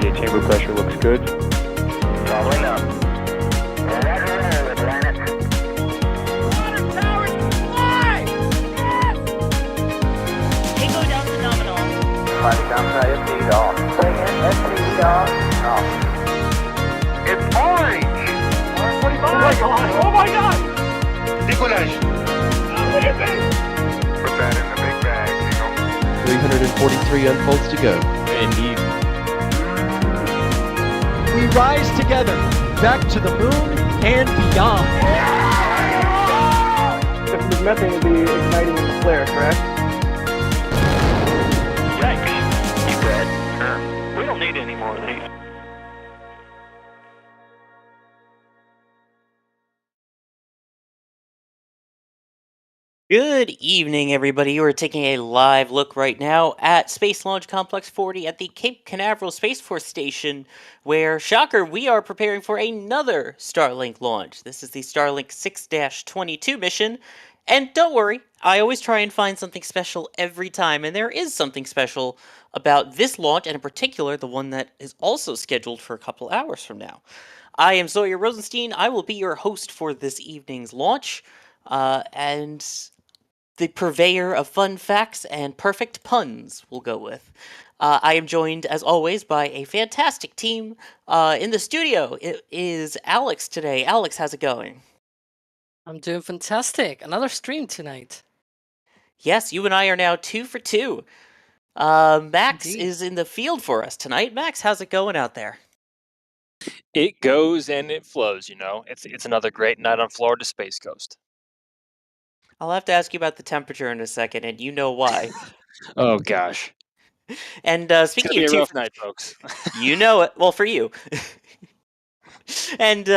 Yeah, chamber pressure looks good. Following up. Roger, Atlantis. Water towers fly! Yes! Tango down to nominal. Fighting downside FD off. Bring in FD off. Off. It's orange! 45! Oh my god! Oh my god! Decollage. What is it? Put that in the big bag, Eagle. 343 unfolds to go. Indeed. We rise together, back to the moon and beyond. If there's methane, it'll be igniting in the flare, correct? Yikes. Deep red. We don't need any more of these. Good evening, everybody. You are taking a live look right now at Space Launch Complex 40 at the Cape Canaveral Space Force Station, where, shocker, we are preparing for another Starlink launch. This is the Starlink 6-22 mission, and don't worry, I always try and find something special every time, and there is something special about this launch, and in particular, the one that is also scheduled for a couple hours from now. I am Sawyer Rosenstein. I will be your host for this evening's launch, and the purveyor of fun facts and perfect puns, we'll go with. I am joined, as always, by a fantastic team in the studio. It is Alex today. Alex, how's it going? I'm doing fantastic. Another stream tonight. Yes, you and I are now 2 for 2. Max Indeed. is in the field for us tonight. Max, how's it going out there? It goes and it flows, you know. It's another great night on Florida Space Coast. I'll have to ask you about the temperature in a second, and you know why. Oh gosh. And It's speaking gonna be of a 2 rough for night, folks. You know it. Well, for you. And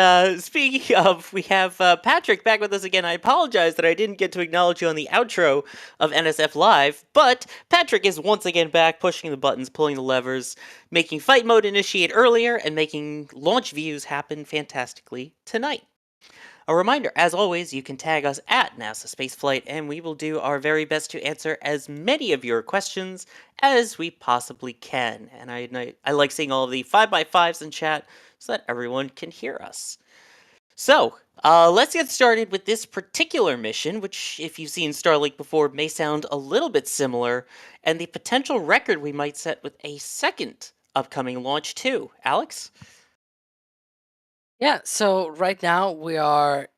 speaking of, we have Patrick back with us again. I apologize that I didn't get to acknowledge you on the outro of NSF Live, but Patrick is once again back, pushing the buttons, pulling the levers, making fight mode initiate earlier, and making launch views happen fantastically tonight. A reminder, as always, you can tag us at NASA Spaceflight, and we will do our very best to answer as many of your questions as we possibly can. And I like seeing all of the 5x5s in chat so that everyone can hear us. So, let's get started with this particular mission, which, if you've seen Starlink before, may sound a little bit similar, and the potential record we might set with a second upcoming launch too. Alex? Yeah, so right now we are,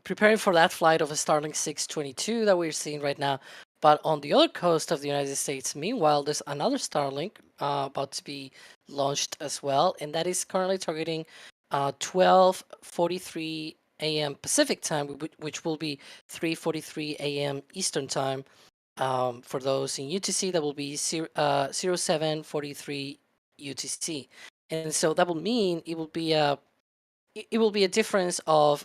preparing for that flight of a Starlink 622 that we're seeing right now. But on the other coast of the United States, meanwhile, there's another Starlink about to be launched as well, and that is currently targeting 12:43 a.m. Pacific time, which will be 3:43 a.m. Eastern time. For those in UTC, that will be 07:43 UTC. And so that will mean it will be a difference of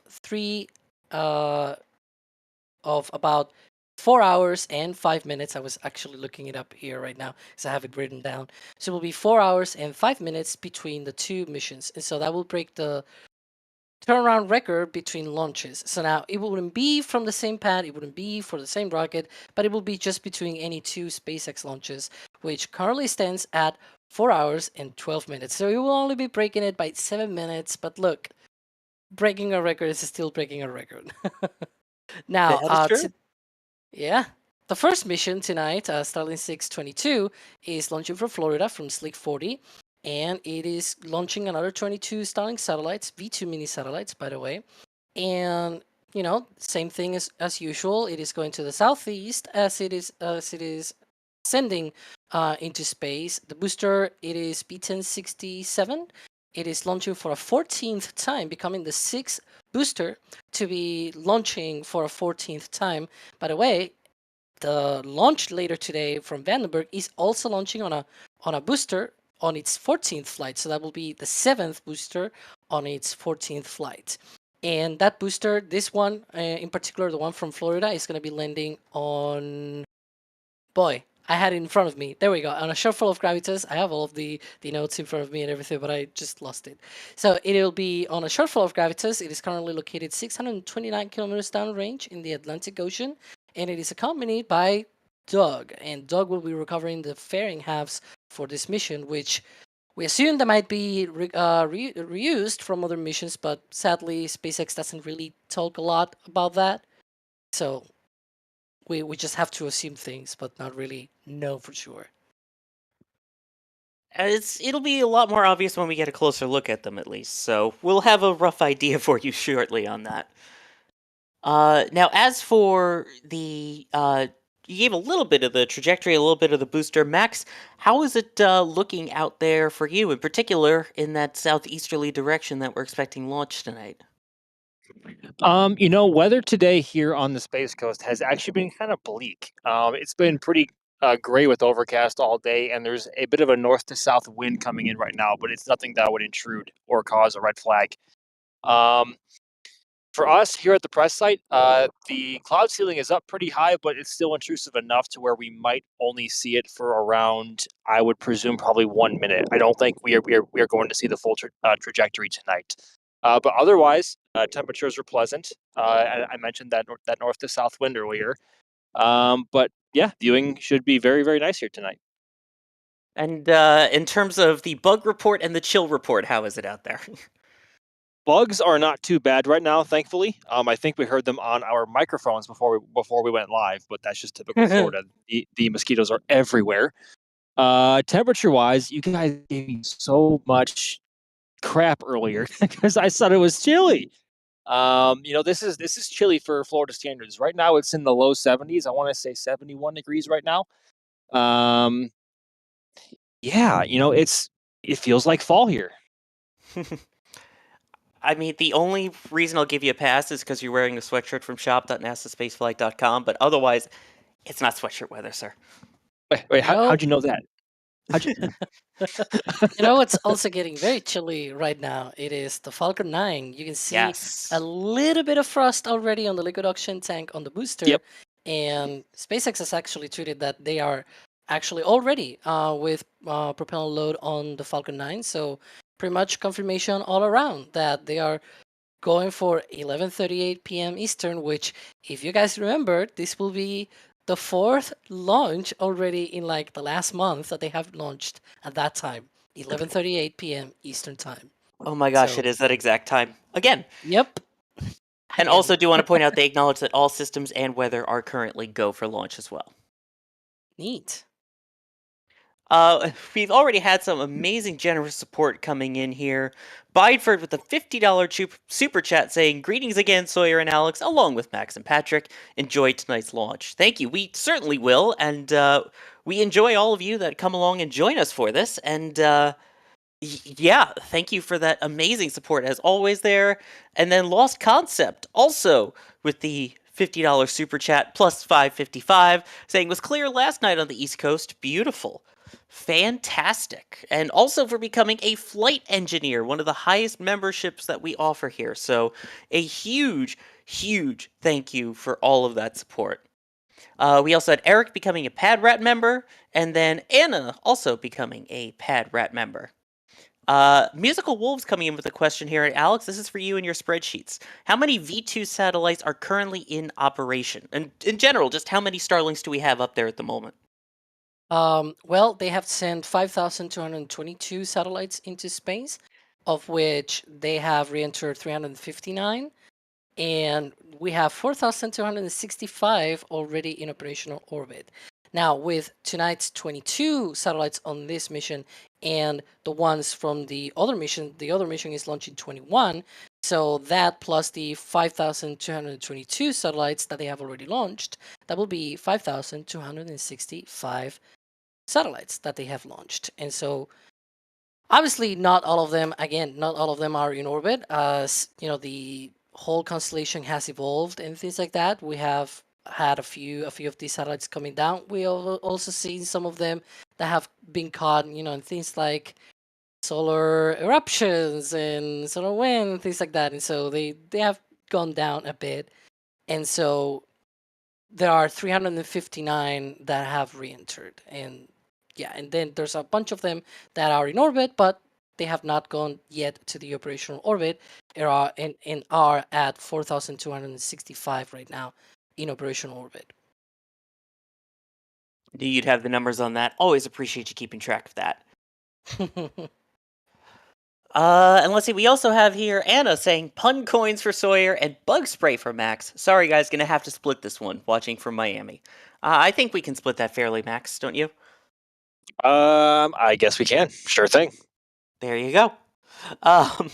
about 4 hours and 5 minutes. I was actually looking it up here right now because I have it written down. So it will be 4 hours and 5 minutes between the two missions, and so that will break the turnaround record between launches. So now it wouldn't be from the same pad, it wouldn't be for the same rocket, but it will be just between any two SpaceX launches, which currently stands at 4 hours and 12 minutes. So we will only be breaking it by 7 minutes, but look, breaking a record is still breaking a record. Now, That is true. yeah, the first mission tonight, Starlink 622, is launching from Florida from Slick 40, and it is launching another 22 Starlink satellites, V2 mini satellites, by the way. And same thing as usual. It is going to the southeast as it is sending into space. The booster, it is B1067. It is launching for a 14th time, becoming the 6th booster to be launching for a 14th time. By the way, the launch later today from Vandenberg is also launching on a booster on its 14th flight. So that will be the 7th booster on its 14th flight. And that booster, this one in particular, the one from Florida, is going to be landing on... Boy, I had it in front of me. There we go. On a Shortfall of Gravitas. I have all of the notes in front of me and everything, but I just lost it. So it'll be on a Shortfall of Gravitas. It is currently located 629 kilometers downrange in the Atlantic Ocean, and it is accompanied by Doug, and Doug will be recovering the fairing halves for this mission, which we assume that might be reused from other missions, but sadly, SpaceX doesn't really talk a lot about that. So we just have to assume things, but not really know for sure. It'll be a lot more obvious when we get a closer look at them, at least. So we'll have a rough idea for you shortly on that. Now, as for the you gave a little bit of the trajectory, a little bit of the booster. Max, how is it looking out there for you, in particular, in that southeasterly direction that we're expecting launch tonight? Weather today here on the Space Coast has actually been kind of bleak. It's been pretty gray with overcast all day, and there's a bit of a north to south wind coming in right now, but it's nothing that would intrude or cause a red flag. Um, for us here at the press site, the cloud ceiling is up pretty high, but it's still intrusive enough to where we might only see it for around, I would presume, probably 1 minute. I don't think we are going to see the full trajectory tonight. But otherwise, temperatures are pleasant. I mentioned that north to south wind earlier. But yeah, viewing should be very, very nice here tonight. And in terms of the bug report and the chill report, how is it out there? Bugs are not too bad right now, thankfully. I think we heard them on our microphones before we went live, but that's just typical Florida. The mosquitoes are everywhere. Temperature wise, you guys gave me so much crap earlier because I thought it was chilly. This is chilly for Florida standards. Right now, it's in the low 70s. I want to say 71 degrees right now. Um, yeah, it feels like fall here. I mean, the only reason I'll give you a pass is because you're wearing a sweatshirt from shop.nasaspaceflight.com, but otherwise, it's not sweatshirt weather, sir. Wait, You know, how'd you know that? How'd you? you know what's also getting very chilly right now? It is the Falcon 9. You can see Yes. a little bit of frost already on the liquid oxygen tank on the booster. Yep. And SpaceX has actually tweeted that they are actually already with propellant load on the Falcon 9. So pretty much confirmation all around that they are going for 11:38 p.m. Eastern, which, if you guys remember, this will be the fourth launch already in like the last month that they have launched at that time, 11:38 p.m. Eastern time. Oh my gosh, So, it is that exact time. Again. yep. And also do want to point out they acknowledge that all systems and weather are currently go for launch as well. Neat. We've already had some amazing generous support coming in here. Bideford with a $50 super chat saying, "Greetings again, Sawyer and Alex, along with Max and Patrick. Enjoy tonight's launch." Thank you. We certainly will. And we enjoy all of you that come along and join us for this. And yeah, thank you for that amazing support as always there. And then Lost Concept also with the $50 super chat plus 555 saying, "Was clear last night on the East Coast. Beautiful. Fantastic." And also for becoming a flight engineer, one of the highest memberships that we offer here. So a huge, huge thank you for all of that support. We also had Eric becoming a Pad Rat member, and then Anna also becoming a Pad Rat member. Musical Wolves coming in with a question here. Alex, this is for you and your spreadsheets. How many V2 satellites are currently in operation? And in general, just how many Starlinks do we have up there at the moment? Well, they have sent 5,222 satellites into space, of which they have re-entered 359, and we have 4,265 already in operational orbit. Now, with tonight's 22 satellites on this mission and the ones from the other mission is launching 21. So that plus the 5,222 satellites that they have already launched, that will be 5,265 satellites that they have launched. And so obviously not all of them are in orbit. As you know, the whole constellation has evolved and things like that. We have had a few of these satellites coming down. We also seen some of them that have been caught, in things like solar eruptions and solar wind, things like that. And so they have gone down a bit. And so there are 359 that have re-entered. And yeah, and then there's a bunch of them that are in orbit, but they have not gone yet to the operational orbit and are at 4,265 right now in operational orbit. Knew you'd have the numbers on that. Always appreciate you keeping track of that. And let's see, we also have here Anna saying pun coins for Sawyer and bug spray for Max. Sorry, guys, gonna have to split this one, watching from Miami. I think we can split that fairly, Max, don't you? I guess we can. Sure thing. There you go. Um,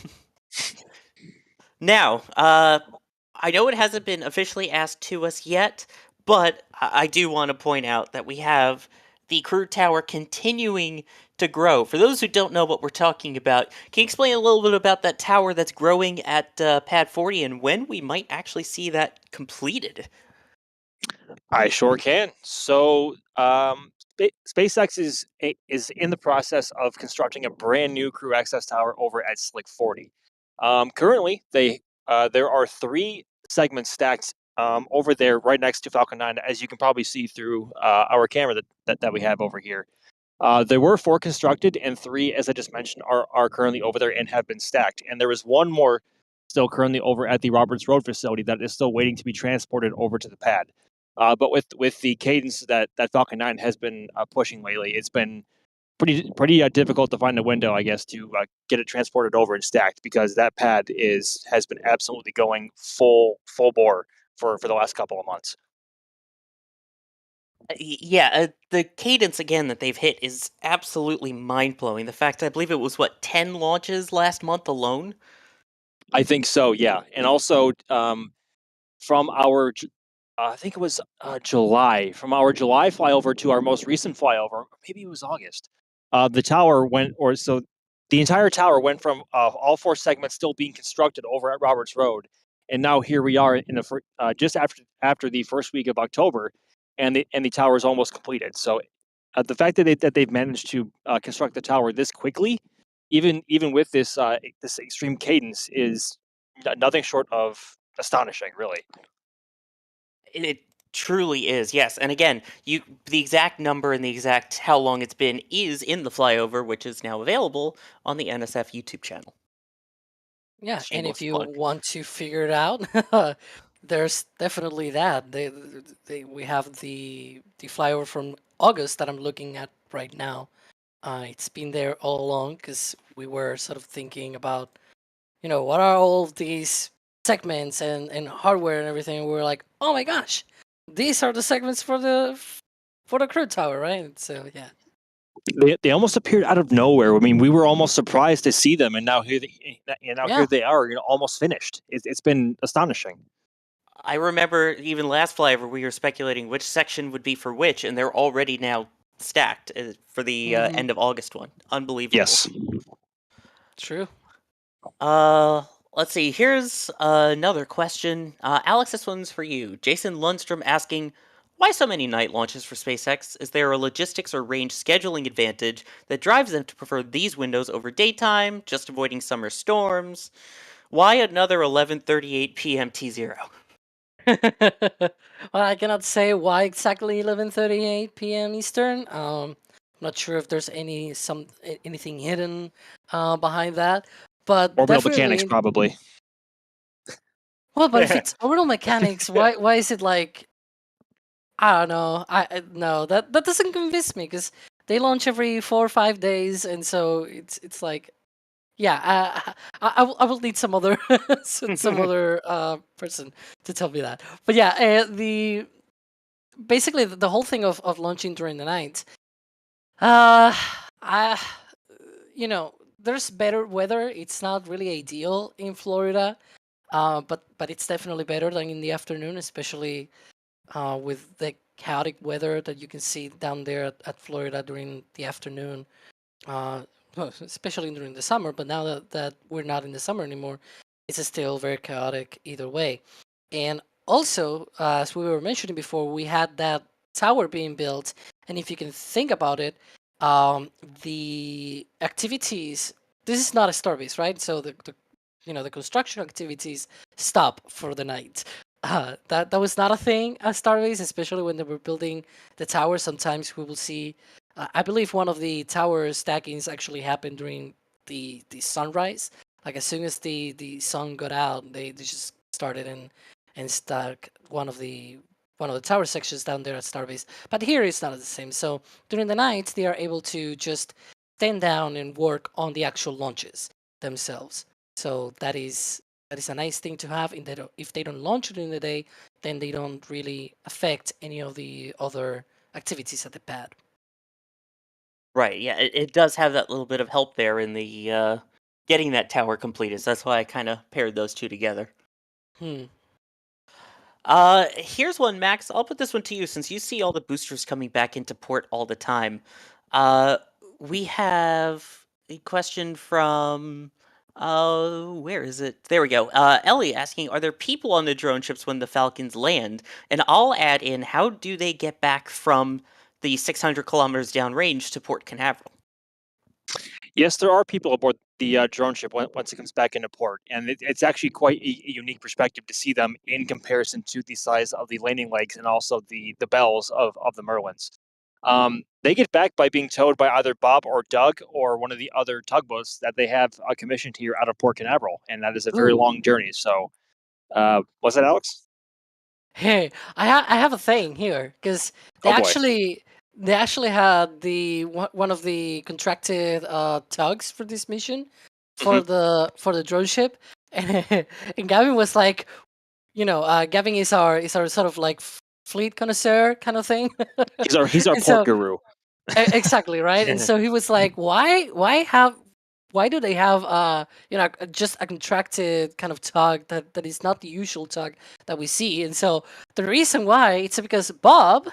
now, I know it hasn't been officially asked to us yet, but I do want to point out that we have the crew tower continuing to grow. For those who don't know what we're talking about, can you explain a little bit about that tower that's growing at Pad 40 and when we might actually see that completed? I sure can. So, SpaceX is in the process of constructing a brand new crew access tower over at Slick 40. Currently, there are 3 segments stacked over there, right next to Falcon 9, as you can probably see through our camera that we have over here. There were 4 constructed, and 3, as I just mentioned, are currently over there and have been stacked. And there is one more still currently over at the Roberts Road facility that is still waiting to be transported over to the pad. But with the cadence that Falcon 9 has been pushing lately, it's been pretty difficult to find a window, I guess, to get it transported over and stacked, because that pad has been absolutely going full bore for the last couple of months. Yeah, the cadence again that they've hit is absolutely mind blowing. The fact I believe it was what 10 launches last month alone. I think so, yeah. And also, from our I think it was July, from our July flyover to our most recent flyover, or maybe it was August. The tower went, or so the entire tower went from all 4 segments still being constructed over at Roberts Road, and now here we are in just after the first week of October, and the tower is almost completed. So the fact that they've managed to construct the tower this quickly, even with this extreme cadence, is nothing short of astonishing, really. It truly is, yes. And again, the exact number and the exact how long it's been is in the flyover, which is now available on the NSF YouTube channel. Yeah, and if Shameless you plug. want to figure it out, there's definitely that. We have the flyover from August that I'm looking at right now. It's been there all along because we were sort of thinking about, what are all of these segments and hardware and everything. We were like, oh my gosh, these are the segments for the crew tower, right? So yeah. They almost appeared out of nowhere. I mean, we were almost surprised to see them, and now Yeah. here they are, almost finished. It's been astonishing. I remember even last flyover we were speculating which section would be for which, and they're already now stacked for the Hmm. end of August one. Unbelievable. Yes. True. Let's see. Here's another question. Alex, this one's for you. Jason Lundstrom asking, why so many night launches for SpaceX? Is there a logistics or range scheduling advantage that drives them to prefer these windows over daytime, just avoiding summer storms? Why another 11:38 p.m. T0? Well, I cannot say why exactly 11:38 p.m. Eastern. I'm not sure if there's anything hidden behind that, but Orbital mechanics, definitely. probably. Well, but if it's orbital mechanics, why is it like, I don't know. No, that doesn't convince me because they launch every 4 or 5 days, and so it's like, yeah, I will need some other some other person to tell me that. But yeah, basically the whole thing of launching during the night, I there's better weather. It's not really ideal in Florida, but it's definitely better than in the afternoon, especially with the chaotic weather that you can see down there at Florida during the afternoon, well, especially during the summer. But now that we're not in the summer anymore, it's still very chaotic either way. And also, as we were mentioning before, we had that tower being built, and if you can think about it, the activities. This is not a starbase, right? So the construction activities stop for the night. That was not a thing at Starbase, especially when they were building the tower. Sometimes we will see. I believe one of the tower stackings actually happened during the sunrise. Like as soon as the sun got out, they just started and stack one of the one of the tower sections down there at Starbase. But here it's not the same. So during the night, they are able to just stand down and work on the actual launches themselves. So that is a nice thing to have. If they don't launch during the day, then they don't really affect any of the other activities at the pad. Right, yeah, it does have that little bit of help there in the getting that tower completed. So that's why I kind of paired those two together. Hmm. Here's one, Max. I'll put this one to you since you see all the boosters coming back into port all the time. Uh, we have a question from where is it? There we go. Ellie asking, are there people on the drone ships when the Falcons land? And I'll add in, how do they get back from the 600 kilometers downrange to Port Canaveral? Yes, there are people aboard the drone ship once it comes back into port, and it's actually quite a unique perspective to see them in comparison to the size of the landing legs and also the bells of the Merlins. They get back by being towed by either Bob or Doug or one of the other tugboats that they have commissioned here out of Port Canaveral, and that is a very Ooh. long journey. So, was that Alex? Hey, I have a thing here because Oh boy. they actually had one of the contracted tugs for this mission Mhm. for the drone ship, and and Gavin was like, Gavin is our sort of like fleet connoisseur kind of thing. He's our And port so guru. exactly right, and so he was like, why do they have just a contracted kind of tug that is not the usual tug that we see? And so the reason why it's because Bob,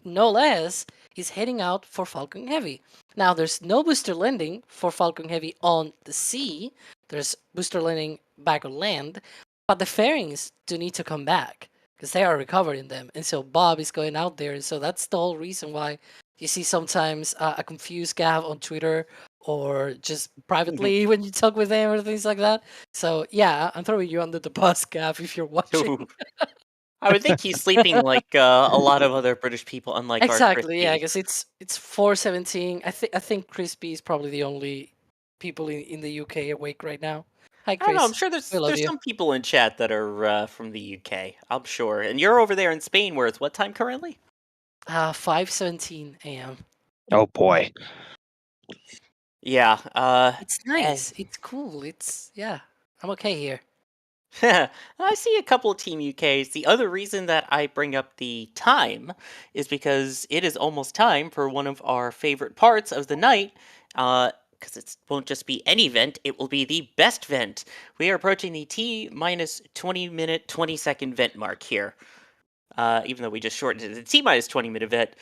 no less, is heading out for Falcon Heavy. Now there's no booster landing for Falcon Heavy on the sea. There's booster landing back on land, but the fairings do need to come back because they are recovering them. And so Bob is going out there, and so that's the whole reason why you see sometimes a confused Gav on Twitter or just privately when you talk with them or things like that. So yeah, I'm throwing you under the bus, Gav, if you're watching. Ooh. I would think he's sleeping like a lot of other British people, unlike our Exactly, yeah, Crispy. because it's 4:17. I think Crispy is probably the only people in the UK awake right now. Hi, I don't know. I'm Chris. sure We love there's you. some people in chat that are from the UK. I'm sure, and you're over there in Spain, where it's what time currently? 5:17 a.m. Oh boy. Yeah. It's nice. It's cool. Yeah. I'm okay here. I see a couple of Team UKs. The other reason that I bring up the time is because it is almost time for one of our favorite parts of the night. Because it won't just be any vent, it will be the best vent. We are approaching the T minus 20 minute, 20-second vent mark here. Even though we just shortened it to the T minus 20-minute vent.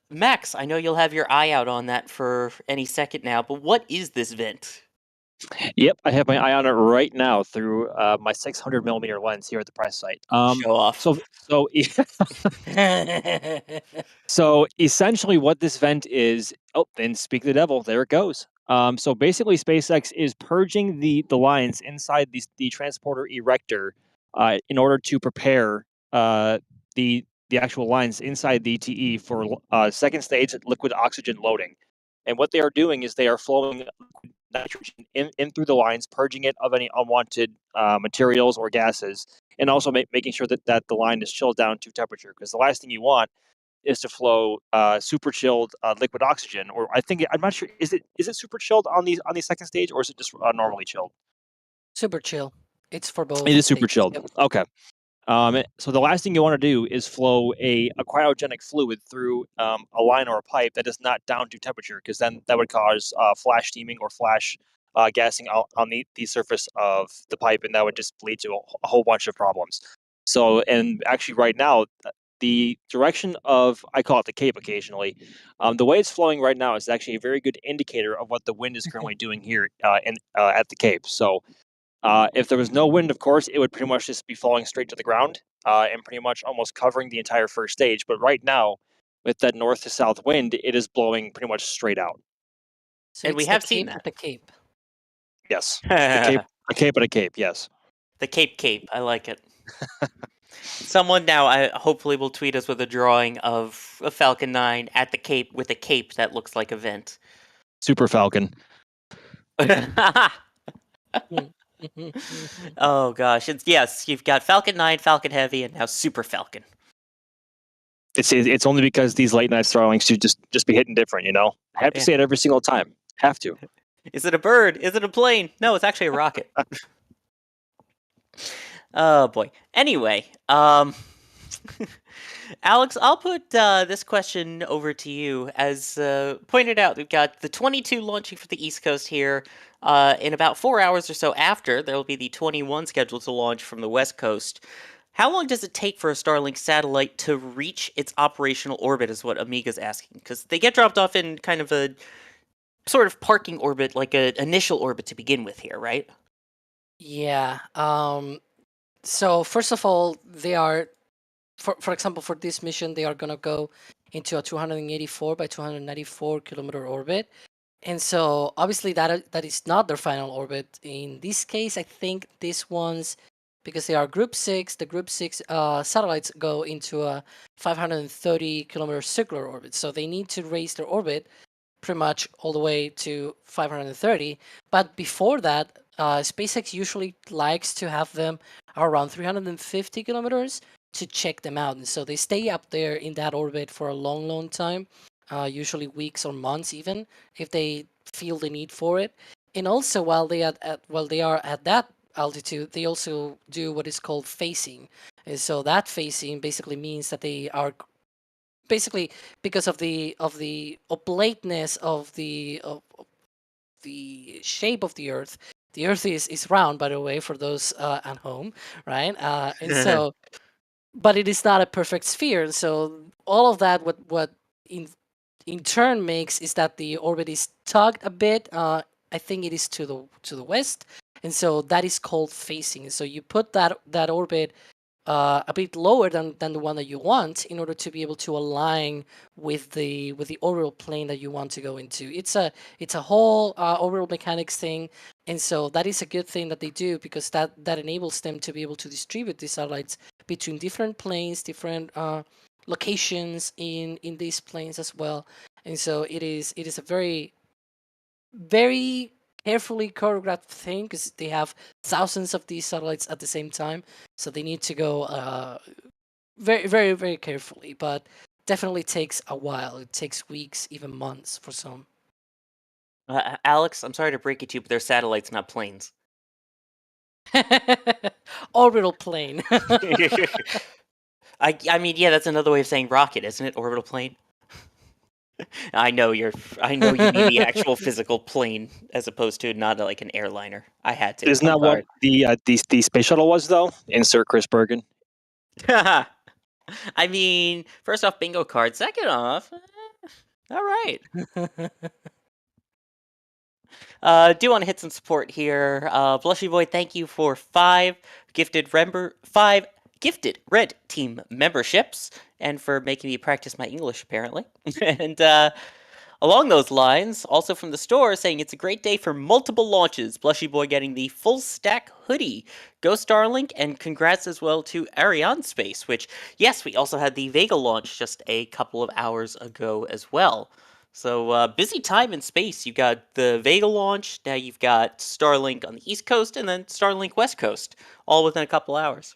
Max, I know you'll have your eye out on that for any second now, but what is this vent? Yep, I have my eye on it right now through my 600 millimeter lens here at the press site. Show off. So so essentially, what this vent is. Oh, then speak the devil. There it goes. So basically, SpaceX is purging the lines inside the transporter erector in order to prepare the actual lines inside the TE for second stage liquid oxygen loading. And what they are doing is they are flowing nitrogen in through the lines, purging it of any unwanted materials or gases, and also making sure that the line is chilled down to temperature. Because the last thing you want is to flow super chilled liquid oxygen, or I'm not sure, is it super chilled on the second stage, or is it just normally chilled? Super chill. It's for both It is super stages. chilled. Yep. Okay. So the last thing you want to do is flow a cryogenic fluid through a line or a pipe that is not down to temperature, because then that would cause flash steaming or flash gassing on the surface of the pipe, and that would just lead to a whole bunch of problems. So, and actually, right now, the direction of, I call it the Cape occasionally, the way it's flowing right now is actually a very good indicator of what the wind is currently doing here at the Cape. So if there was no wind, of course, it would pretty much just be falling straight to the ground and pretty much almost covering the entire first stage. But right now, with that north to south wind, it is blowing pretty much straight out. So And we it's the have seen Cape that. at the Cape. Yes, the Cape, a Cape at a Cape. Yes, The Cape. I like it. Someone now, I hopefully will tweet us with a drawing of a Falcon 9 at the Cape with a cape that looks like a vent. Super Falcon. Oh gosh, yes, you've got Falcon 9, Falcon Heavy, and now Super Falcon. It's only because these late night Starlinks should just be hitting different, you know. I have to Yeah. say it every single time. Have to. Is it a bird? Is it a plane? No, it's actually a rocket. Oh boy. Anyway, Alex, I'll put this question over to you. As pointed out, we've got the 22 launching for the East Coast here. In about 4 hours or so after, there will be the 21 scheduled to launch from the West Coast. How long does it take for a Starlink satellite to reach its operational orbit, is what Amiga's asking. Because they get dropped off in kind of a sort of parking orbit, like an initial orbit to begin with here, right? Yeah. So first of all, they are, for example, for this mission, they are gonna go into a 284 by 294 kilometer orbit, and so obviously that is not their final orbit. In this case, I think these ones, because they are Group 6, the Group 6 satellites go into a 530 kilometer circular orbit, so they need to raise their orbit pretty much all the way to 530. But before that, SpaceX usually likes to have them around 350 kilometers to check them out. And so they stay up there in that orbit for a long, long time, usually weeks or months even, if they feel the need for it. And also while they are at that altitude, they also do what is called phasing. And so that phasing basically means that they are basically, because of the oblateness of the shape of the Earth. The Earth is round, by the way, for those at home, right? And so, but it is not a perfect sphere. And so all of that, what in turn makes is that the orbit is tugged a bit. I think it is to the west, and so that is called phasing. And so you put that orbit a bit lower than the one that you want in order to be able to align with the orbital plane that you want to go into. It's a whole orbital mechanics thing, and so that is a good thing that they do, because that enables them to be able to distribute these satellites between different planes, different locations in these planes as well. And so it is a very, very carefully choreographed thing, because they have thousands of these satellites at the same time, so they need to go very, very, very carefully. But definitely takes a while. It takes weeks, even months for some. Alex, I'm sorry to break it to you, but they're satellites, not planes. Orbital plane. I mean, yeah, that's another way of saying rocket, isn't it? Orbital plane. I know you mean the actual physical plane as opposed to not like an airliner. I had to. Isn't that what the space shuttle was though? Insert Chris Bergen. I mean, first off, bingo card. Second off, all right. Do want to hit some support here. Blushy Boy, thank you for 5 gifted Red Team memberships, and for making me practice my English, apparently. And along those lines, also from the store, saying it's a great day for multiple launches. Blushy Boy getting the full stack hoodie. Go Starlink, and congrats as well to Arianespace, which, yes, we also had the Vega launch just a couple of hours ago as well. So busy time in space. You've got the Vega launch, now you've got Starlink on the East Coast, and then Starlink West Coast, all within a couple hours.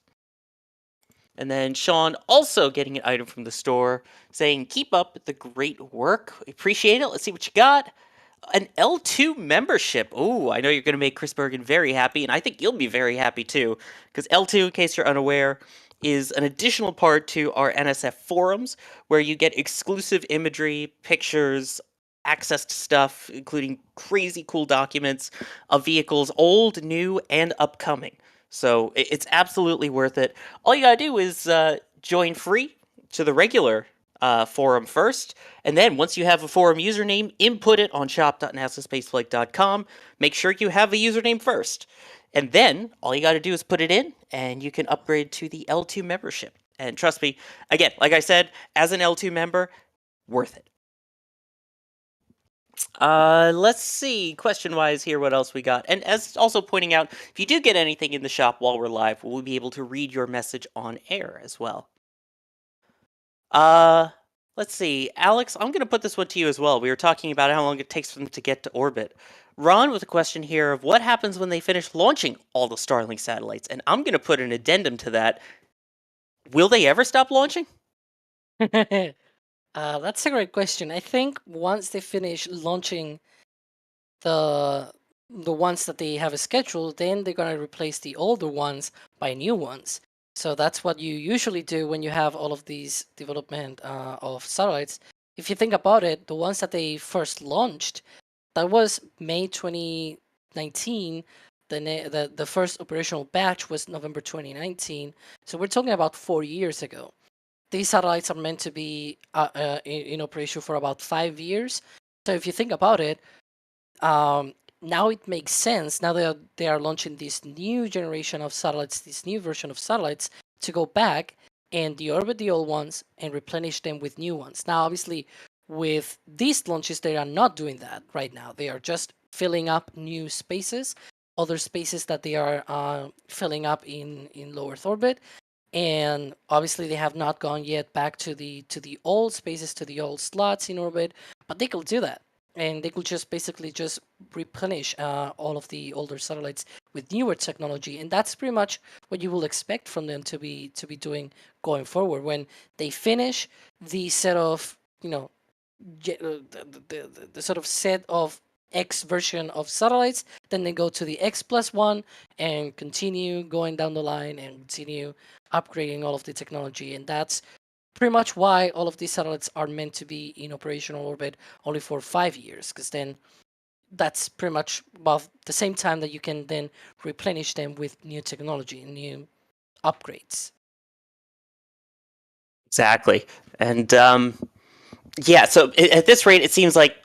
And then Sean also getting an item from the store saying, keep up the great work. Appreciate it. Let's see what you got. An L2 membership. Ooh, I know you're going to make Chris Bergen very happy, and I think you'll be very happy too. Because L2, in case you're unaware, is an additional part to our NSF forums where you get exclusive imagery, pictures, access to stuff, including crazy cool documents of vehicles old, new, and upcoming. So it's absolutely worth it. All you gotta do is join free to the regular forum first, and then once you have a forum username, input it on shop.nasaspaceflight.com. Make sure you have a username first. And then all you got to do is put it in, and you can upgrade to the L2 membership. And trust me, again, like I said, as an L2 member, worth it. Let's see, question-wise here, what else we got. And as also pointing out, if you do get anything in the shop while we're live, we'll be able to read your message on air as well. Let's see, Alex, I'm going to put this one to you as well. We were talking about how long it takes for them to get to orbit. Ron with a question here of what happens when they finish launching all the Starlink satellites, and I'm going to put an addendum to that. Will they ever stop launching? That's a great question. I think once they finish launching the ones that they have scheduled, then they're gonna replace the older ones by new ones. So that's what you usually do when you have all of these development of satellites. If you think about it, the ones that they first launched, that was May 2019. The first operational batch was November 2019. So we're talking about 4 years ago. These satellites are meant to be in operation for about 5 years. So if you think about it, now it makes sense. Now they are launching this new generation of satellites, this new version of satellites, to go back and deorbit the old ones and replenish them with new ones. Now, obviously, with these launches, they are not doing that right now. They are just filling up new spaces, other spaces that they are filling up in low Earth orbit. And obviously they have not gone yet back to the old spaces, to the old slots in orbit, but they could do that, and they could just basically just replenish all of the older satellites with newer technology, and that's pretty much what you will expect from them to be doing going forward. When they finish the set of the sort of set of X version of satellites, then they go to the X plus one and continue going down the line and continue upgrading all of the technology. And that's pretty much why all of these satellites are meant to be in operational orbit only for 5 years, because then that's pretty much about the same time that you can then replenish them with new technology and new upgrades. Exactly. And yeah, so at this rate, it seems like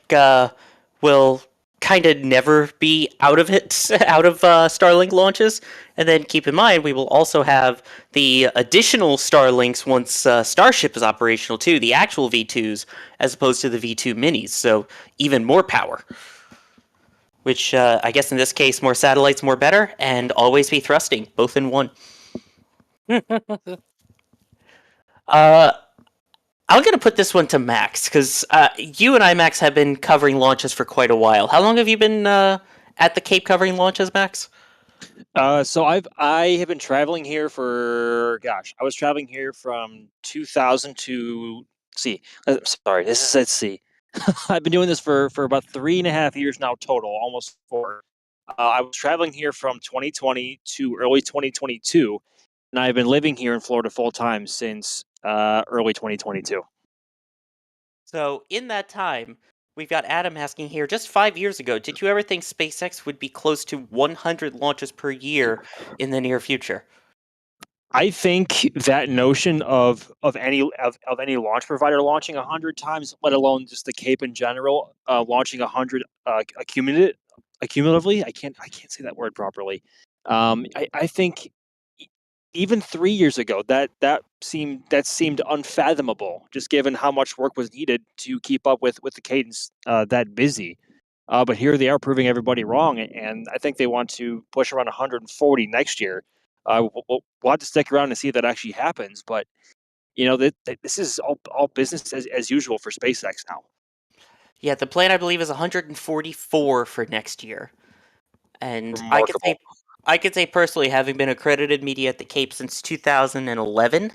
we'll kind of never be out of it, out of Starlink launches. And then keep in mind, we will also have the additional Starlinks once Starship is operational too, the actual V2s, as opposed to the V2 minis. So even more power. Which I guess in this case, more satellites, more better, and always be thrusting, both in one. I'm going to put this one to Max, because you and I, Max, have been covering launches for quite a while. How long have you been at the Cape covering launches, Max? So I have been traveling here for I was traveling here from 2000 to sorry, this is let's see. I've been doing this for about 3.5 years now total, almost 4. I was traveling here from 2020 to early 2022, and I've been living here in Florida full time since early 2022. So in that time, we've got Adam asking here, just 5 years ago, did you ever think SpaceX would be close to 100 launches per year in the near future? I think that notion of any launch provider launching 100 times, let alone just the Cape in general, launching 100 accumulatively. I can't say that word properly. I think even 3 years ago that seemed unfathomable, just given how much work was needed to keep up with the cadence that busy. But here they are proving everybody wrong, and I think they want to push around 140 next year. We'll have to stick around and see if that actually happens. But this is all business as usual for SpaceX now. Yeah, the plan, I believe, is 144 for next year. And Remarkable. I could say personally, having been accredited media at the Cape since 2011,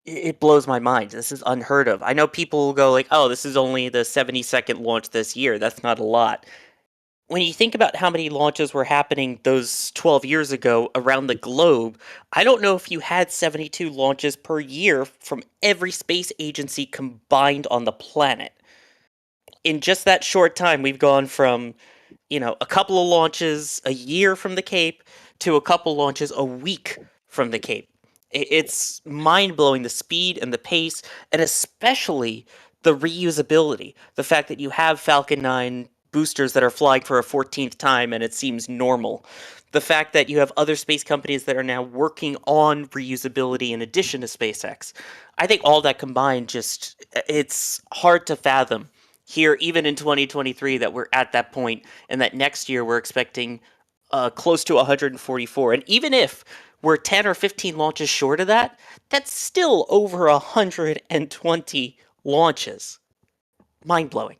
it blows my mind. This is unheard of. I know people will go like, "Oh, this is only the 72nd launch this year. That's not a lot." When you think about how many launches were happening those 12 years ago around the globe, I don't know if you had 72 launches per year from every space agency combined on the planet. In just that short time, we've gone from, a couple of launches a year from the Cape to a couple launches a week from the Cape. It's mind blowing, the speed and the pace, and especially the reusability. The fact that you have Falcon 9 boosters that are flying for a 14th time and it seems normal. The fact that you have other space companies that are now working on reusability in addition to SpaceX. I think all that combined it's hard to fathom here, even in 2023, that we're at that point, and that next year we're expecting close to 144. And even if we're 10 or 15 launches short of that, that's still over 120 launches. Mind blowing.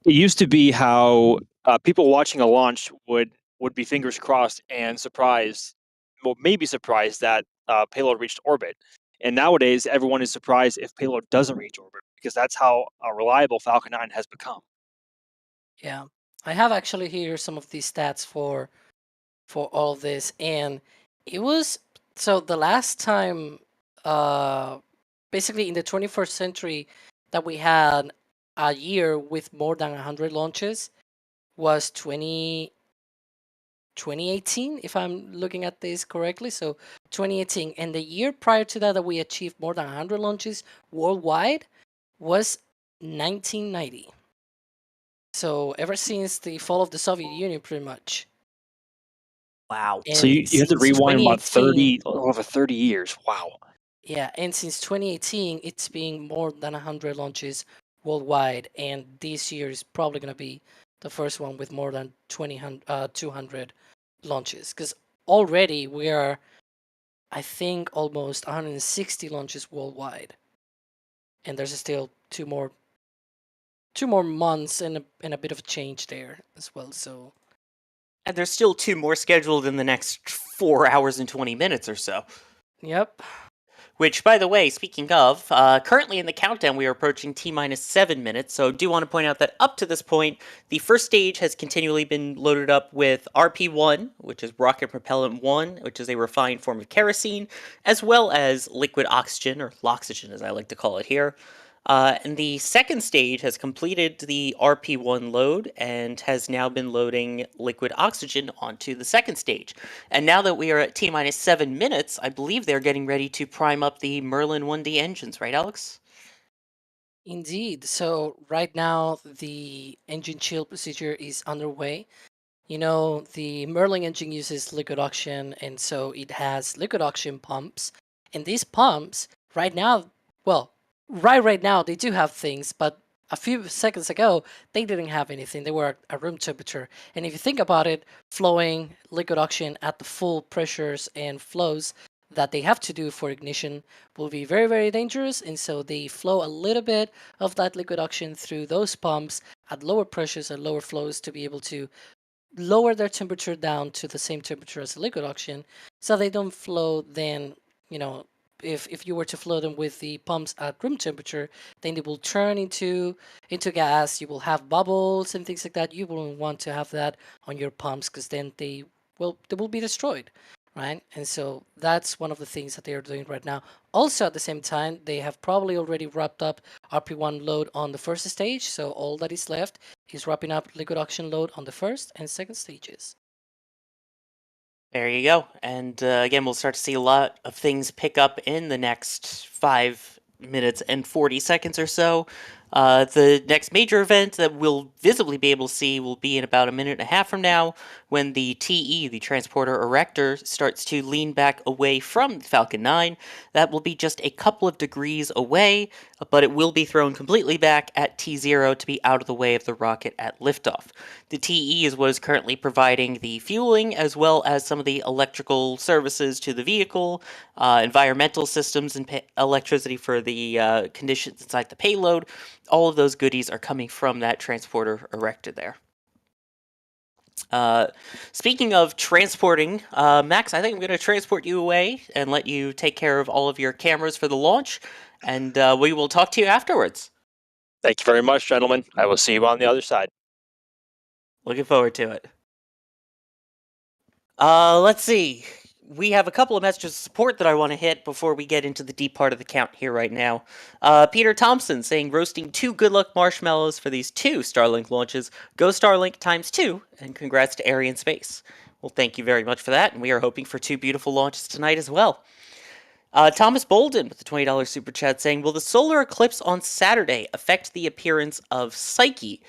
It used to be how people watching a launch would be fingers crossed and surprised, well, maybe surprised that payload reached orbit. And nowadays, everyone is surprised if payload doesn't reach orbit because that's how reliable Falcon 9 has become. Yeah, I have actually here some of these stats for all of this, and it was so the last time, basically in the 21st century, that we had a year with more than 100 launches was 2018, if I'm looking at this correctly. So 2018, and the year prior to that we achieved more than 100 launches worldwide was 1990. So ever since the fall of the Soviet Union, pretty much. Wow. So And you have to since rewind about 2018, 30, over 30 years. Wow. yeah, and since 2018, it's been more than 100 launches worldwide, and this year is probably going to be the first one with more than 200 launches, because already we are, I think, almost 160 launches worldwide, and there's still two more months and a bit of change there as well. So And there's still 2 more scheduled in the next 4 hours and 20 minutes or so. yep. Which, by the way, speaking of, currently in the countdown, we are approaching T-minus 7 minutes, so do want to point out that up to this point, the first stage has continually been loaded up with RP-1, which is Rocket Propellant 1, which is a refined form of kerosene, as well as liquid oxygen, or loxygen as I like to call it here. And the second stage has completed the RP-1 load and has now been loading liquid oxygen onto the second stage. And now that we are at T-minus 7 minutes, I believe they're getting ready to prime up the Merlin 1D engines, right, Alex? Indeed. So right now the engine chill procedure is underway. You know, the Merlin engine uses liquid oxygen, and so it has liquid oxygen pumps. And these pumps, right now, well, right now they do have things, but a few seconds ago they didn't have anything. They were at room temperature. And if you think about it, flowing liquid oxygen at the full pressures and flows that they have to do for ignition will be very, very dangerous. And so they flow a little bit of that liquid oxygen through those pumps at lower pressures and lower flows to be able to lower their temperature down to the same temperature as the liquid oxygen, so they don't flow then, you know, if you were to flow them with the pumps at room temperature, then they will turn into gas. You will have bubbles and things like that. You wouldn't want to have that on your pumps, because then they will be destroyed, right? And so that's one of the things that they are doing right now. Also, at the same time, they have probably already wrapped up RP1 load on the first stage, so all that is left is wrapping up liquid oxygen load on the first and second stages. There you go. And again, we'll start to see a lot of things pick up in the next 5 minutes and 40 seconds or so. The next major event that we'll visibly be able to see will be in about a minute and a half from now, when the TE, the transporter erector, starts to lean back away from the Falcon 9. That will be just a couple of degrees away, but it will be thrown completely back at T0 to be out of the way of the rocket at liftoff. The TE is what is currently providing the fueling, as well as some of the electrical services to the vehicle, environmental systems and electricity for the conditions inside the payload. All of those goodies are coming from that transporter erector there. Speaking of transporting, Max, I think I'm going to transport you away and let you take care of all of your cameras for the launch, and we will talk to you afterwards. Thank you very much, gentlemen. I will see you on the other side. Looking forward to it. Let's see. We have a couple of messages of support that I want to hit before we get into the deep part of the count here right now. Peter Thompson saying, roasting 2 good luck marshmallows for these 2 Starlink launches. Go Starlink ×2, and congrats to Arian Space. Well, thank you very much for that, and we are hoping for 2 beautiful launches tonight as well. Thomas Bolden with the $20 super chat saying, will the solar eclipse on Saturday affect the appearance of Psyche?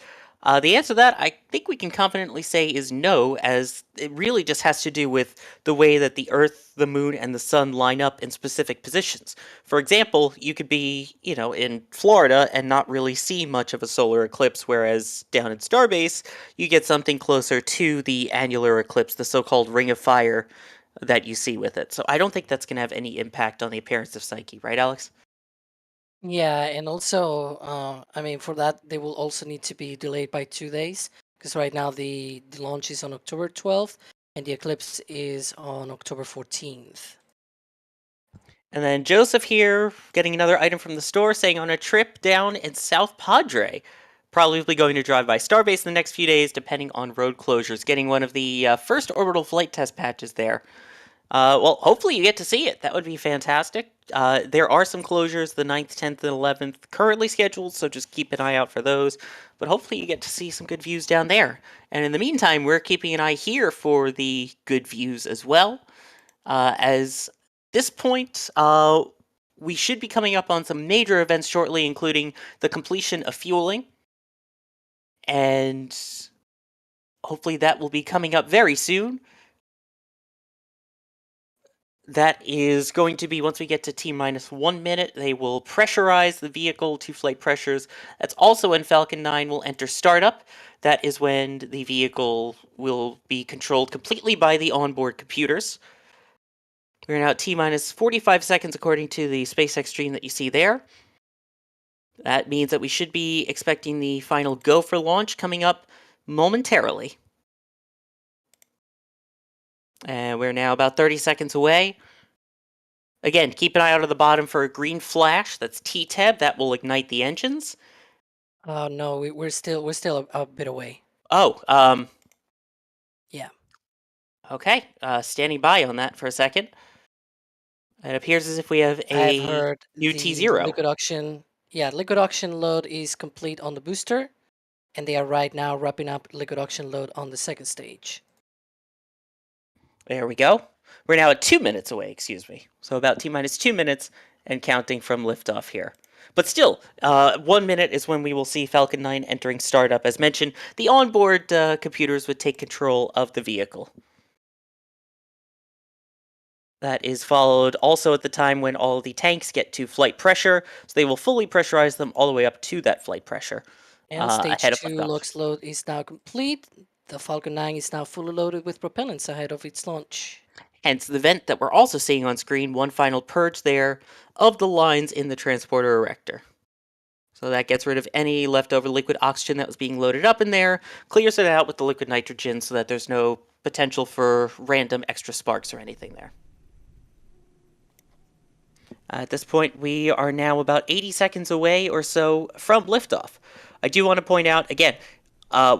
The answer to that, I think we can confidently say, is no, as it really just has to do with the way that the Earth, the Moon, and the Sun line up in specific positions. For example, you could be, in Florida and not really see much of a solar eclipse, whereas down at Starbase, you get something closer to the annular eclipse, the so-called Ring of Fire that you see with it. So I don't think that's going to have any impact on the appearance of Psyche, right, Alex? Yeah, and also, for that, they will also need to be delayed by 2 days, because right now the launch is on October 12th, and the eclipse is on October 14th. And then Joseph here, getting another item from the store, saying on a trip down in South Padre. Probably going to drive by Starbase in the next few days, depending on road closures. Getting one of the first orbital flight test patches there. Well, hopefully you get to see it. That would be fantastic. There are some closures, the 9th, 10th, and 11th, currently scheduled, so just keep an eye out for those. But hopefully you get to see some good views down there. And in the meantime, we're keeping an eye here for the good views as well. As this point, we should be coming up on some major events shortly, including the completion of fueling. And hopefully that will be coming up very soon. That is going to be, once we get to T-minus 1 minute, they will pressurize the vehicle to flight pressures. That's also when Falcon 9 will enter startup. That is when the vehicle will be controlled completely by the onboard computers. We're now at T-minus 45 seconds according to the SpaceX stream that you see there. That means that we should be expecting the final go for launch coming up momentarily. And we're now about 30 seconds away. Again, keep an eye out at the bottom for a green flash. That's T-tab. That will ignite the engines. Oh no, we're still a bit away. Oh, Yeah. okay. Standing by on that for a second. It appears as if we have I've a heard new the T0. liquid oxygen. Yeah, liquid oxygen load is complete on the booster, and they are right now wrapping up liquid oxygen load on the second stage. There we go. We're now at 2 minutes away, excuse me. So about T-minus 2 minutes and counting from liftoff here. But still, 1 minute is when we will see Falcon 9 entering startup. As mentioned, the onboard computers would take control of the vehicle. That is followed also at the time when all the tanks get to flight pressure, so they will fully pressurize them all the way up to that flight pressure. And ahead stage of 2 liftoff. LOX load is now complete. The Falcon 9 is now fully loaded with propellants ahead of its launch. Hence the vent that we're also seeing on screen, one final purge there of the lines in the transporter erector. So that gets rid of any leftover liquid oxygen that was being loaded up in there, clears it out with the liquid nitrogen so that there's no potential for random extra sparks or anything there. At this point, we are now about 80 seconds away or so from liftoff. I do want to point out, again,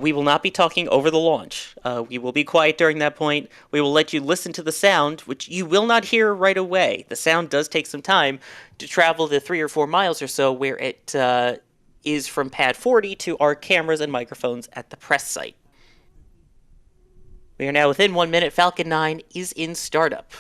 we will not be talking over the launch. We will be quiet during that point. We will let you listen to the sound, which you will not hear right away. The sound does take some time to travel the 3 or 4 miles or so where it is from pad 40 to our cameras and microphones at the press site. We are now within 1 minute. Falcon 9 is in startup.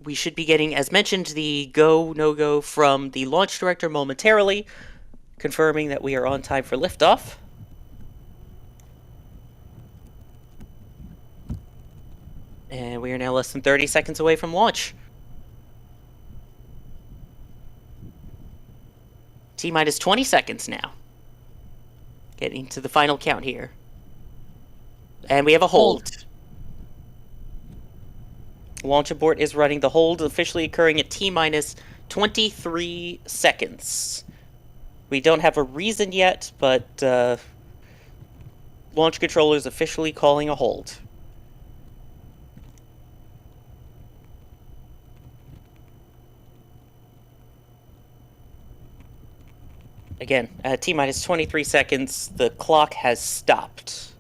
We should be getting, as mentioned, the go, no-go from the launch director momentarily, confirming that we are on time for liftoff. And we are now less than 30 seconds away from launch. T-minus 20 seconds now. Getting to the final count here. And we have a hold. Launch abort is running. The hold officially occurring at T-minus 23 seconds. We don't have a reason yet, but launch controller is officially calling a hold. Again, at T-minus 23 seconds, the clock has stopped.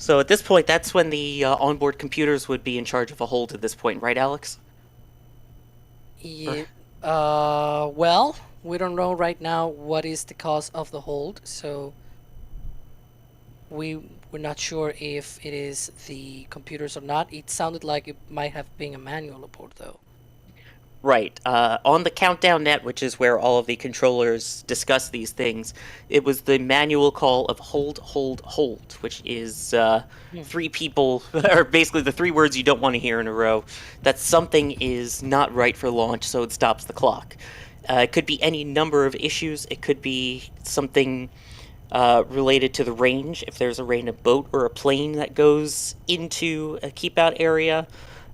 So at this point, that's when the onboard computers would be in charge of a hold at this point, right, Alex? Yeah, well, we don't know right now what is the cause of the hold, so we're not sure if it is the computers or not. It sounded like it might have been a manual abort, though. Right. On the countdown net, which is where all of the controllers discuss these things, it was the manual call of hold, hold, hold, which is 3 people, or basically the 3 words you don't want to hear in a row, that something is not right for launch, so it stops the clock. It could be any number of issues. It could be something related to the range, if there's a random boat or a plane that goes into a keep-out area.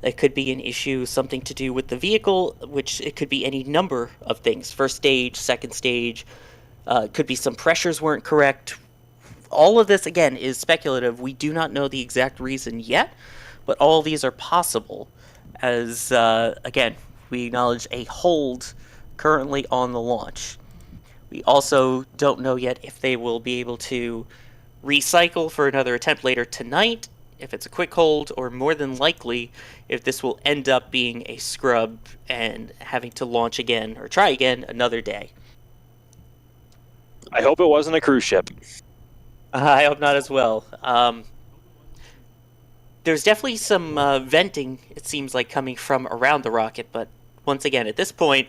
It could be an issue, something to do with the vehicle, which it could be any number of things. First stage, second stage, could be some pressures weren't correct. all of this, again, is speculative. We do not know the exact reason yet, but all these are possible as, again, we acknowledge a hold currently on the launch. We also don't know yet if they will be able to recycle for another attempt later tonight, if it's a quick hold, or more than likely, if this will end up being a scrub and having to launch again or try again another day. I hope it wasn't a cruise ship. I hope not as well. There's definitely some venting, it seems like, coming from around the rocket, but once again, at this point,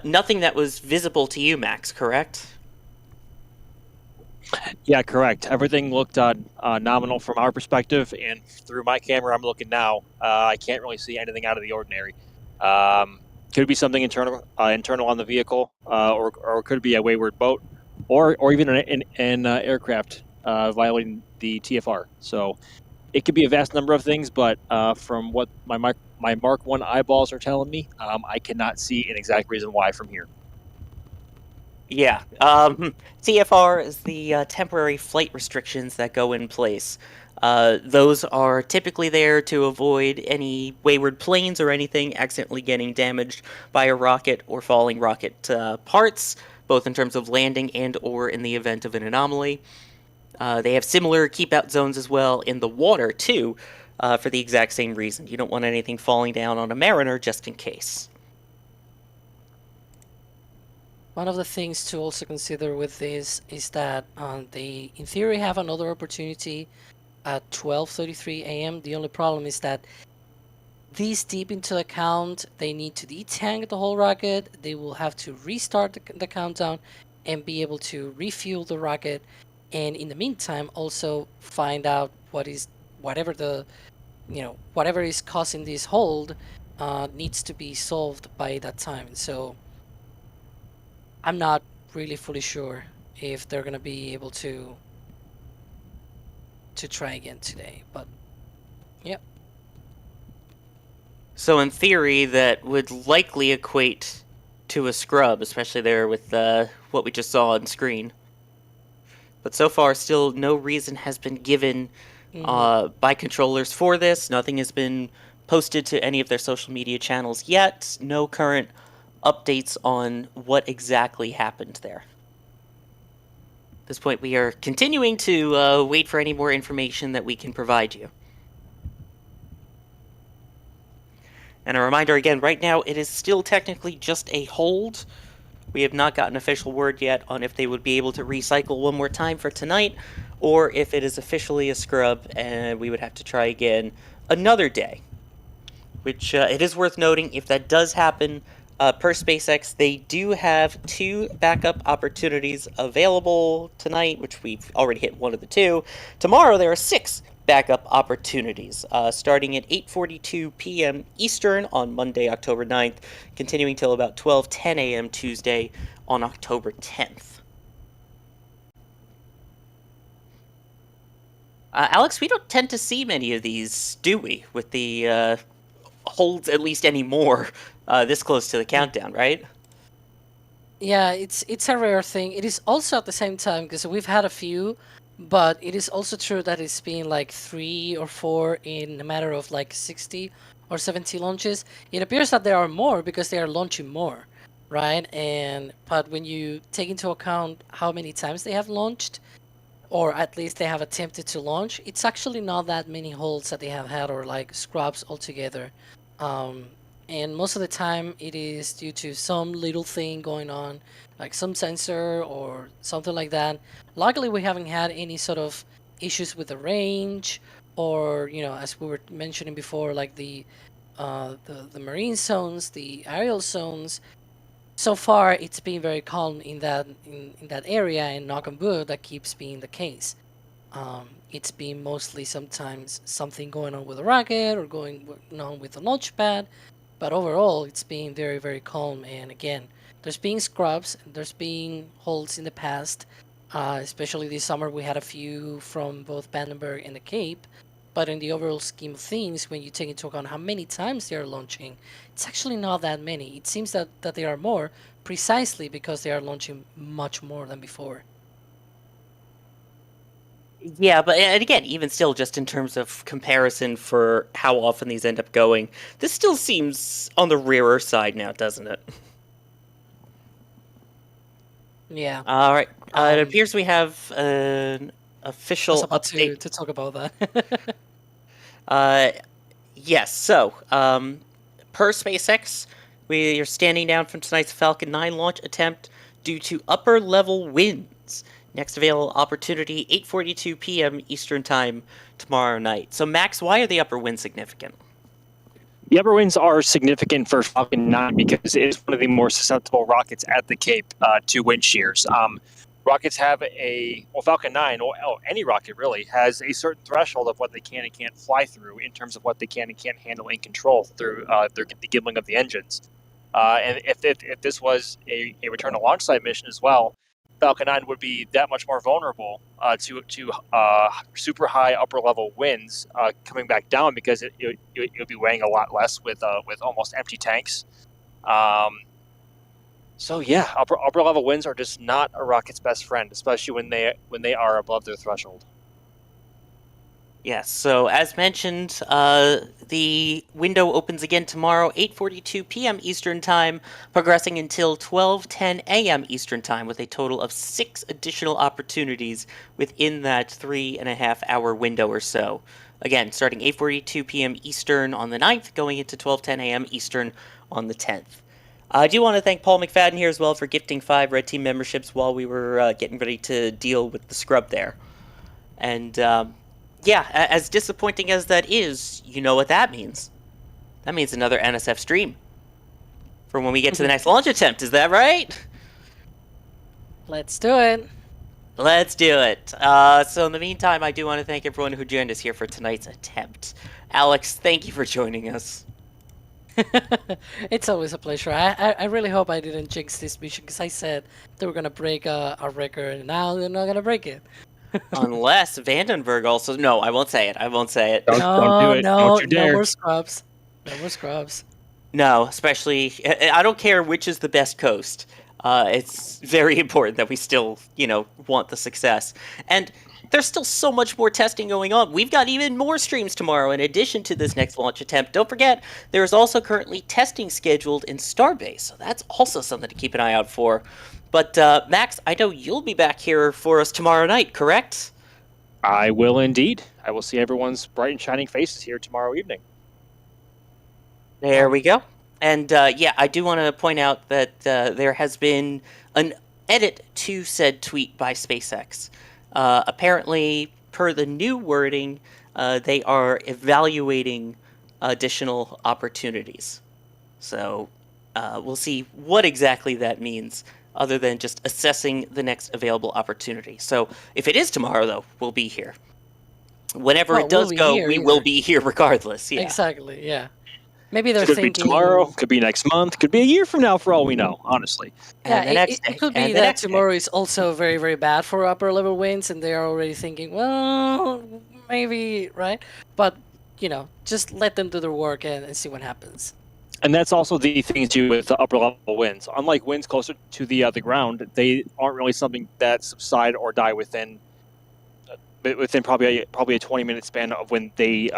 nothing that was visible to you, Max, correct? Yeah, correct. Everything looked nominal from our perspective, and through my camera, I'm looking now. I can't really see anything out of the ordinary. Could be something internal on the vehicle, or it could be a wayward boat, or even an aircraft violating the TFR. So it could be a vast number of things, but from what my Mark 1 eyeballs are telling me, I cannot see an exact reason why from here. Yeah. TFR is the temporary flight restrictions that go in place. Those are typically there to avoid any wayward planes or anything accidentally getting damaged by a rocket or falling rocket parts, both in terms of landing and or in the event of an anomaly. They have similar keep-out zones as well in the water, too, for the exact same reason. You don't want anything falling down on a mariner just in case. One of the things to also consider with this is that they, in theory, have another opportunity at 12:33 a.m. The only problem is that this deep into the count, they need to detank the whole rocket. They will have to restart the countdown and be able to refuel the rocket. And in the meantime, also find out whatever is causing this hold needs to be solved by that time. So I'm not really fully sure if they're gonna be able to try again today, but yep. So in theory, that would likely equate to a scrub, especially there with what we just saw on screen. But so far, still no reason has been given by controllers for this. Nothing has been posted to any of their social media channels yet. No current updates on what exactly happened there. At this point, we are continuing to wait for any more information that we can provide you. And a reminder again, right now it is still technically just a hold. We have not gotten official word yet on if they would be able to recycle one more time for tonight, or if it is officially a scrub and we would have to try again another day. Which it is worth noting, if that does happen, per SpaceX, they do have 2 backup opportunities available tonight, which we've already hit one of the 2. Tomorrow there are 6 backup opportunities, starting at 8:42 p.m. Eastern on Monday, October 9th, continuing till about 12:10 a.m. Tuesday on October 10th. Alex, we don't tend to see many of these, do we? With the holds at least anymore this close to the countdown, right? Yeah, it's a rare thing. It is also at the same time, because we've had a few, but it is also true that it's been like 3 or 4 in a matter of like 60 or 70 launches. It appears that there are more because they are launching more, right? But when you take into account how many times they have launched, or at least they have attempted to launch, it's actually not that many holds that they have had, or like scrubs altogether. And most of the time it is due to some little thing going on, like some sensor or something like that. Luckily, we haven't had any sort of issues with the range, or as we were mentioning before, like the marine zones, the aerial zones. So far, it's been very calm in that area, and knock on wood, that keeps being the case. It's been mostly sometimes something going on with the rocket or going on with the launch pad, but overall it's been very, very calm. And again, there's been scrubs, there's been holds in the past, especially this summer we had a few from both Vandenberg and the Cape. But in the overall scheme of things, when you take into account how many times they are launching, it's actually not that many. It seems that they are more precisely because they are launching much more than before. Yeah, but and again, even still, just in terms of comparison for how often these end up going, this still seems on the rarer side now, doesn't it? Yeah, All right. It Um, appears we have an I was official about update. to talk about that. Uh, yes. So, per SpaceX, we are standing down from tonight's Falcon 9 launch attempt due to upper level winds. Next available opportunity, 8:42 p.m. Eastern Time tomorrow night. So, Max, why are the upper winds significant? The upper winds are significant for Falcon 9 because it is one of the more susceptible rockets at the Cape to wind shears. Rockets have Falcon 9, or any rocket really, has a certain threshold of what they can and can't fly through in terms of what they can and can't handle and control through the gimbling of the engines. And if this was a return to launch site mission as well, Falcon 9 would be that much more vulnerable to super high upper level winds coming back down because it would be weighing a lot less with almost empty tanks. So yeah, upper level winds are just not a rocket's best friend, especially when they are above their threshold. Yes, so as mentioned, the window opens again tomorrow, 8:42 p.m. Eastern Time, progressing until 12:10 a.m. Eastern Time, with a total of 6 additional opportunities within that 3.5-hour window or so. Again, starting 8:42 p.m. Eastern on the 9th, going into 12:10 a.m. Eastern on the 10th. I do want to thank Paul McFadden here as well for gifting 5 Red Team memberships while we were getting ready to deal with the scrub there. And yeah, as disappointing as that is, you know what that means. That means another NSF stream for when we get to the next launch attempt. Is that right? Let's do it. Let's do it. So in the meantime, I do want to thank everyone who joined us here for tonight's attempt. Alex, thank you for joining us. It's always a pleasure. I really hope I didn't jinx this mission because I said they were gonna break a record, and now they're not gonna break it. Unless Vandenberg also... No, I won't say it. I won't say it. Don't do it. Don't you dare. No more scrubs. No more scrubs. No, especially... I don't care which is the best coast. It's very important that we still, want the success. And there's still so much more testing going on. We've got even more streams tomorrow in addition to this next launch attempt. Don't forget, there is also currently testing scheduled in Starbase, so that's also something to keep an eye out for. But, Max, I know you'll be back here for us tomorrow night, correct? I will indeed. I will see everyone's bright and shining faces here tomorrow evening. There we go. And, yeah, I do want to point out that there has been an edit to said tweet by SpaceX. Apparently, per the new wording, they are evaluating additional opportunities. So, we'll see what exactly that means, other than just assessing the next available opportunity. So, if it is tomorrow, though, we'll be here. Whenever it does go, we will be here regardless. Yeah. Exactly, yeah. Maybe they're Could thinking... be tomorrow, could be next month, could be a year from now for all we know, honestly. Yeah, And the next day, it could and be the that next day. tomorrow is also very, very bad for upper level winds, and they are already thinking, well, maybe, right? But, just let them do their work and see what happens. And that's also the thing too with the upper level winds. Unlike winds closer to the ground, they aren't really something that subside or die within probably a 20-minute span of when they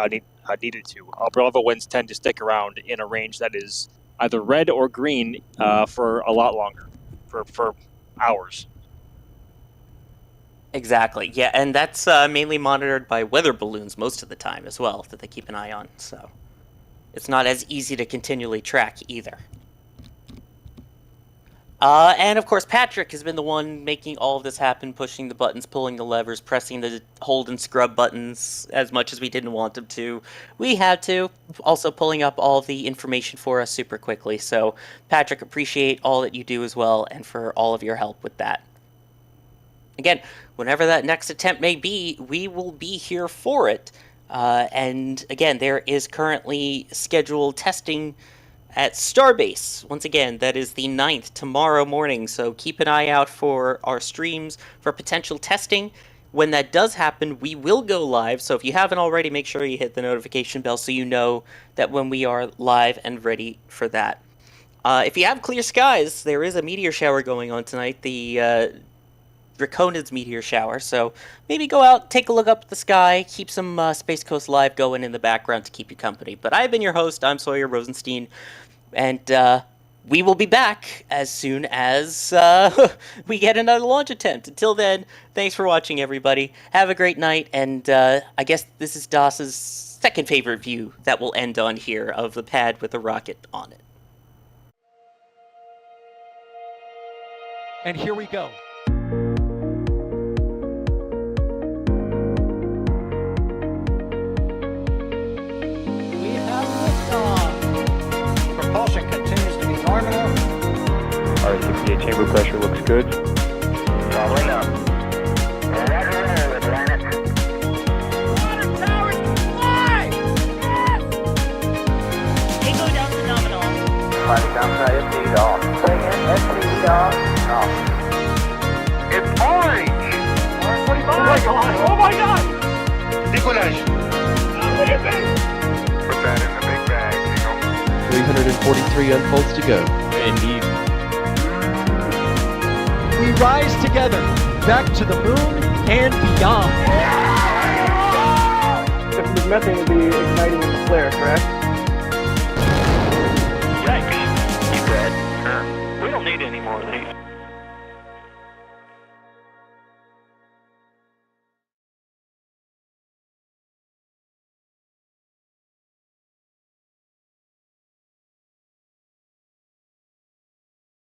needed to. Upper level winds tend to stick around in a range that is either red or green for a lot longer, for hours. Exactly. Yeah, and that's mainly monitored by weather balloons most of the time as well that they keep an eye on. So it's not as easy to continually track either. And of course, Patrick has been the one making all of this happen, pushing the buttons, pulling the levers, pressing the hold and scrub buttons as much as we didn't want him to. We had to. Also pulling up all the information for us super quickly. So, Patrick, appreciate all that you do as well and for all of your help with that. Again, whenever that next attempt may be, we will be here for it. And again, there is currently scheduled testing at Starbase. Once again, that is the 9th, tomorrow morning, so keep an eye out for our streams for potential testing. When that does happen, we will go live, so if you haven't already, make sure you hit the notification bell so you know that when we are live and ready for that. If you have clear skies, there is a meteor shower going on tonight. The Draconid's meteor shower. So maybe go out, take a look up at the sky, keep some Space Coast Live going in the background to keep you company. But I've been your host. I'm Sawyer Rosenstein, and we will be back as soon as we get another launch attempt. Until then, thanks for watching, everybody. Have a great night, and I guess this is DOS's second favorite view that we'll end on here of the pad with a rocket on it. And here we go. We have liftoff. Propulsion continues to be normal. R68 chamber pressure looks good. Doubling up. Roger, roll, Atlantis. Water towers, fly! Yes! Echo down to nominal. Flight downside FD off. Say again, FD off. Off. It's orange! R45! Oh my god! Oh my god! Decollage. What is it? Put that in the big bag, Eagle. 343 unfolds to go. Indeed. We rise together back to the moon and beyond. If the methane will be igniting in the flare, correct?